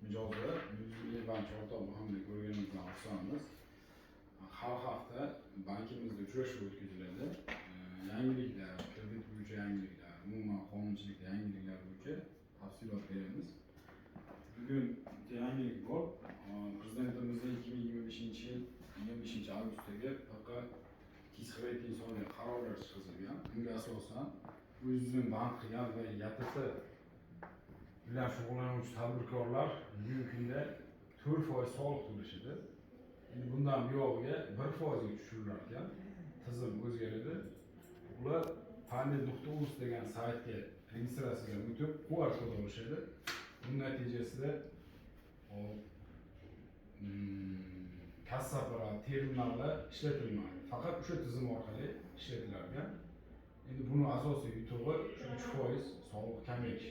mijozi bank ortog'i hamda ko'rganimizdan xursandmiz. Har hafta bankimizda uchrashuv o'tkaziladi. Yangiliklar, kredit bo'yicha yangiliklar, umuman qonunchilikda yangiliklar bo'yicha tafsilot beramiz. Bugun yangilik bor. Prezidentimizning 2025-yil 25-avgustdagi faqat tezkor sonli qarorlar chiqarilgan. Bunga asosan o'zini bank qilgan va YTT bilan shug'ullanuvchi tadbirkorlar bugungi kunda 4% soliq to'lashadi. Endi bundan buyog'iga 1% ga tushirilar ekan. Tizim o'zgaradi. Ular panel.uz degan saytga registratsiyaga o'tib, QR kod olishadi. Bunun natijasida kassa apparati, terminallar ishlatilmaydi. Faqat o'sha tizim orqali ishlatilar ekan. Endi buni asosiy yutug'i shu 3% soliq kamaytish.